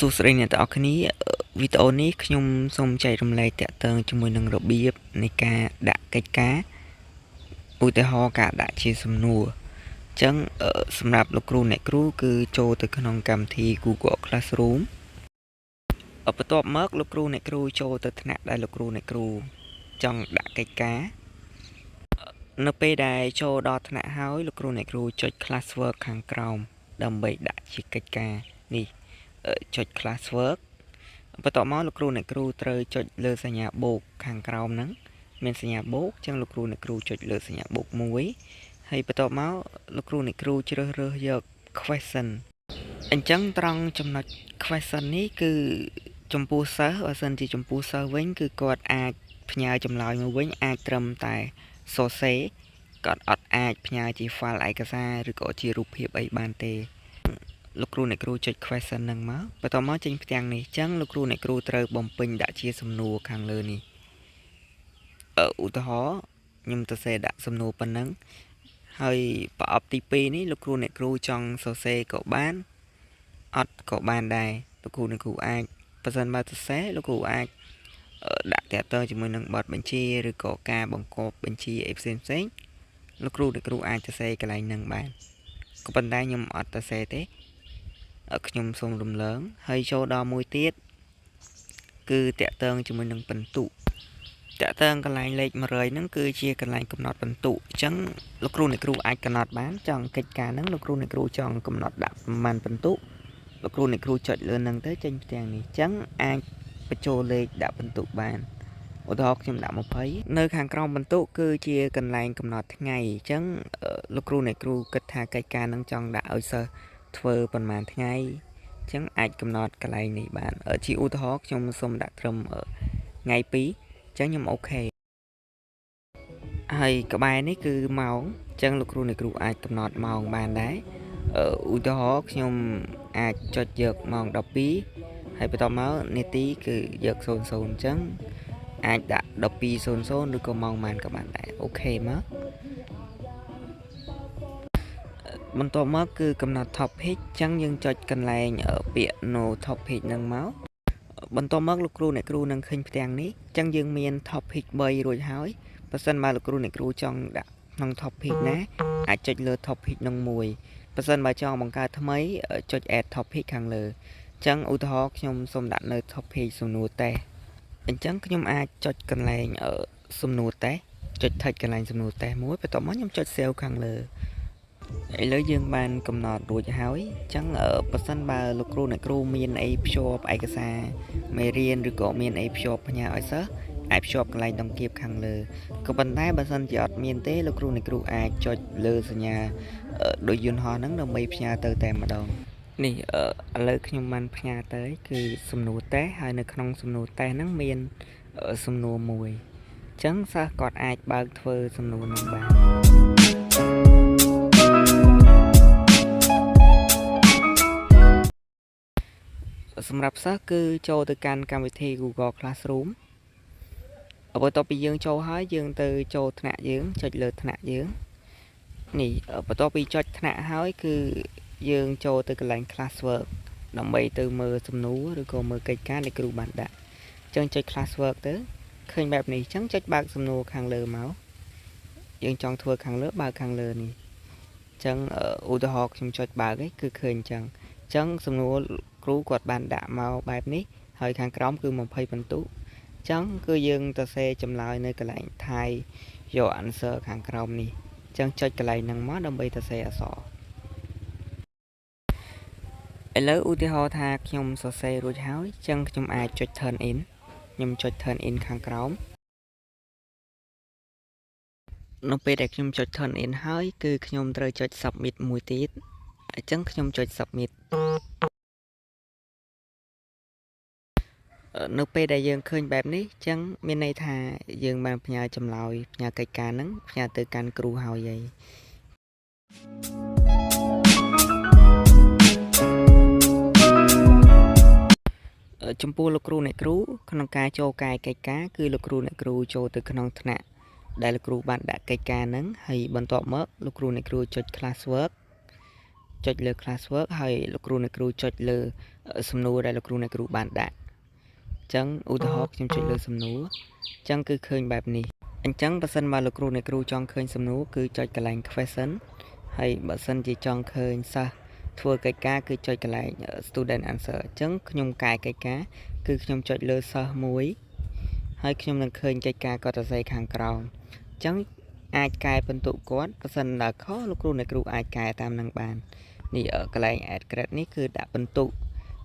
សួស្តីអ្នកទាំងអស់គ្នាវីដេអូនេះខ្ញុំសូមចែករំលែកតាក់ទងជាមួយនឹងរបៀបនៃការដាក់កិច្ចការឧទាហរណ៍ការដាក់ជាសំណួរអញ្ចឹងសម្រាប់លោកគ្រូអ្នកគ្រូគឺចូលទៅក្នុងកម្មវិធី Google Classroom បន្ទាប់មកលោកគ្រូអ្នកគ្រូចូលទៅថ្នាក់ដែលលោកគ្រូអ្នកគ្រូចង់ដាក់កិច្ចការនៅពេលដែលចូលដល់ថ្នាក់ហើយលោកគ្រូអ្នកគ្រូចុច Classwork ខាងក្រោមដើម្បីដាក់ជាកិច្ចការនេះចុច Classwork បន្ទាប់មកលោកគ្រូអ្នកគ្រូត្រូវចុចលើសញ្ញាបូកខាងក្រោមហ្នឹងមានសញ្ញាបូកអញ្ចឹងលោកគ្រូអ្នកគ្រូចុចលើសញ្ញាបូកមួយហើយបន្ទាប់មកលោកគ្រូអ្នកគ្រូជ្រើសរើសយក question អញ្ចឹងត្រង់ចំណុច question នេះគឺចំពោះសិស្សបើសិនជាចំពោះសិស្សវិញគឺគាត់អាចផ្ញើចម្លើយមកវិញអាចត្រឹមតែសរសេរគាត់អត់អាចផ្ញើជា file ឯកសារឬក៏ជារូបភាពអីបានទេលោកគ្រូអ្នកគ្រូចុច question ហ្នឹងមកបន្ទាប់មកចេញផ្ទាំងនេះអញ្ចឹងលោកគ្រូអ្នកគ្រូត្រូវបំពេញដាក់ជាសំណួរខាងលើនេះឧទាហរណ៍ខ្ញុំទៅសេដាក់សំណួរប៉ុណ្ណឹងហើយប្រអប់ទី2នេះលោកគ្រូអ្នកគ្រូចង់សរសេរក៏បានអត់ក៏បានដែរលោកគ្រូអ្នកគ្រូអាចបើសិនបើសរសេរលោកគ្រូអាចដាក់តាក់ទងជាមួយនឹងបទបញ្ជាឬក៏ការបង្កប់បញ្ជាអីផ្សេងលោកគ្រូអ្នកគ្រូអាចសរសេរកន្លែងហ្នឹងបានក៏ប៉ុន្តែខ្ញុំអត់សរសេរទេខ្ញុំសូមរំលងហើយចូលដល់មួយទៀតគឺតាក់ទងជាមួយនឹងពិន្ទុតាក់ទងកន្លែងលេខ100ហ្នឹងគឺជាកន្លែងកំណត់ពិន្ទុអញ្ចឹងលោកគ្រូអ្នកគ្រូអាចកំណត់បានចង់កិច្ចការហ្នឹងលោកគ្រូអ្នកគ្រូចង់កំណត់ដាក់ប្រមាណពិន្ទុលោកគ្រូអ្នកគ្រូចុចលើហ្នឹងទៅចេញផ្ទាំងនេះអញ្ចឹងអាចបញ្ចូលលេខដាក់ពិន្ទុបានឧទាហរណ៍ខ្ញុំដាក់20នៅខាងក្រោមពិន្ទុគឺជាកន្លែងកំណត់ថ្ងៃអញ្ចឹងលោកគ្រូអ្នកគ្រូគិតថាកិច្ចការហ្នឹងចង់ដាក់ឲ្យសិស្សធ្វើប្រហែលថ្ងៃអញ្ចឹងអាចកំណត់កន្លែងនេះបានជាឧទាហរណ៍ខ្ញុំសូមដាក់ត្រឹមថ្ងៃ2អញ្ចឹងខ្ញុំអូខេហើយក្បែរនេះគឺម៉ោងអញ្ចឹងលោកគ្រូអ្នកគ្រូអាចកំណត់ម៉ោងបានដែរឧទាហរណ៍ខ្ញុំអាចចុចយកម៉ោង12ហើយបន្ទាប់មកនាទីគឺយក00អញ្ចឹងអាចដាក់12:00ឬក៏ម៉ោងប៉ុន្មានក៏បានដែរអូខេមកបន្ទាប់មកគឺកំណត់ topic អញ្ចឹងយើងចុចកន្លែងពាក្យ no topic ហ្នឹងមកបន្ទាប់មកលោកគ្រូអ្នកគ្រូនឹងឃើញផ្ទាំងនេះអញ្ចឹងយើងមាន topic 3រួចហើយបើសិនបើលោកគ្រូអ្នកគ្រូចង់ដាក់ក្នុង topic ណាអាចចុចលើ topic នឹងមួយបើសិនបើចង់បង្កើតថ្មីចុច add topic ខាងលើអញ្ចឹងឧទាហរណ៍ខ្ញុំសូមដាក់នៅ topic សំណួរតេស្តអញ្ចឹងខ្ញុំអាចចុចកន្លែងសំណួរតេស្តចុច touch កន្លែងសំណួរតេស្តមួយបន្ទាប់មកខ្ញុំចុច save ខាងលើឥឡូវយើងបានកំណត់រួចហើយអញ្ចឹងបើសិនបើលោកគ្រូអ្នកគ្រូមានអីភ្ជាប់ឯកសារមេរៀនឬក៏មានអីភ្ជាប់ផ្ញើឲ្យសិស្សអាចភ្ជាប់កន្លែងដង្កៀបខាងលើក៏ប៉ុន្តែបើសិនជាអត់មានទេលោកគ្រូអ្នកគ្រូអាចចុចលើសញ្ញាដូចយន្តហោះហ្នឹងដើម្បីផ្ញើទៅតែម្ដងនេះឥឡូវខ្ញុំបានផ្ញើទៅគឺសំណួរតេស្តហើយនៅក្នុងសំណួរតេស្តហ្នឹងមានសំណួរមួយអញ្ចឹងសិស្សគាត់អាចបើកធ្វើសំណួរហ្នឹងបានសម្រាប់សិស្សគឺចូលទៅកាន់កម្មវិធី Google Classroom បន្ទាប់ពីយើងចូលហើយយើងទៅចូលថ្នាក់យើងចុចលើថ្នាក់យើងនេះបន្ទាប់ពីចុចថ្នាក់ហើយគឺយើងចូលទៅកន្លែង Classwork ដើម្បីទៅមើលសំណួរឬក៏មើលកិច្ចការដែលគ្រូបានដាក់អញ្ចឹងចុច Classwork ទៅឃើញបែបនេះអញ្ចឹងចុចបើកសំណួរខាងលើមកយើងចង់ធ្វើខាងលើបើកខាងលើនេះអញ្ចឹងឧទាហរណ៍ខ្ញុំចុចបើកឯងគឺឃើញអញ្ចឹងសំណួរគ្រូគាត់បានដាក់មកបែបនេះហើយខាងក្រោមគឺ20ពិន្ទុអញ្ចឹងគឺយើងទៅសេចម្លើយនៅកន្លែង type យក answer ខាងក្រោមនេះអញ្ចឹងចុចកន្លែងហ្នឹងមកដើម្បីទៅសេអក្សរឥឡូវឧទាហរណ៍ថាខ្ញុំសរសេររួចហើយអញ្ចឹងខ្ញុំអាចចុច turn in ខ្ញុំចុច turn in ខាងក្រោមនៅពេលដែលខ្ញុំចុច turn in ហើយគឺខ្ញុំត្រូវចុច submit មួយទៀតអញ្ចឹងខ្ញុំចុច submit នៅពេលដែលយើងឃើញបែបនេះអញ្ចឹងមានន័យថាយើងបានផ្ញើចម្លើយផ្ញើកិច្ចការហ្នឹងផ្ញើទៅកាន់គ្រូហើយចំពោះលោកគ្រូអ្នកគ្រូក្នុងការចូលកែកិច្ចការគឺលោកគ្រូអ្នកគ្រូចូលទៅក្នុងថ្នាក់ដែលលោកគ្រូបានដាក់កិច្ចការហ្នឹងហើយបន្ទាប់មកលោកគ្រូអ្នកគ្រូចុច Classwork ចុចលើ Classwork ហើយលោកគ្រូអ្នកគ្រូចុចលើ សំណួរដែលលោកគ្រូអ្នកគ្រូបានដាក់អញ្ចឹងឧទាហរណ៍ខ្ញុំចុចលើសំណួរអញ្ចឹងគឺឃើញបែបនេះអញ្ចឹងបើសិនបើលោកគ្រូអ្នកគ្រូចង់ឃើញសំណួរគឺចុចកន្លែង question ហើយបើសិនជាចង់ឃើញសិស្សធ្វើកិច្ចការគឺចុចកន្លែង student answer អញ្ចឹងខ្ញុំកែកិច្ចការគឺខ្ញុំចុចលើសិស្សមួយហើយខ្ញុំនឹងឃើញកិច្ចការគាត់សរសេរខាងក្រោមអញ្ចឹងអាចកែបន្ទុកគាត់បើសិនដល់ខុសលោកគ្រូអ្នកគ្រូអាចកែតាមនឹងបាននេះកន្លែង add grade នេះគឺដាក់បន្ទុក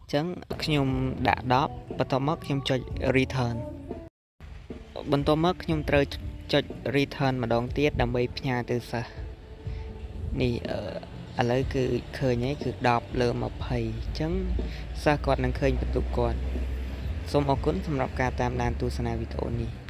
អញ្ចឹងខ្ញុំដាក់10បន្ទាប់មកខ្ញុំចុច return បន្ទាប់មកខ្ញុំត្រូវចុច return ម្ដងទៀតដើម្បីផ្ញើទៅសិស្សនេះឥឡូវគឺឃើញហើយគឺ10លើ20អញ្ចឹងសិស្សគាត់នឹងឃើញបន្ទុកគាត់សូមអរគុណសម្រាប់ការតាមដានទស្សនាវីដេអូនេះ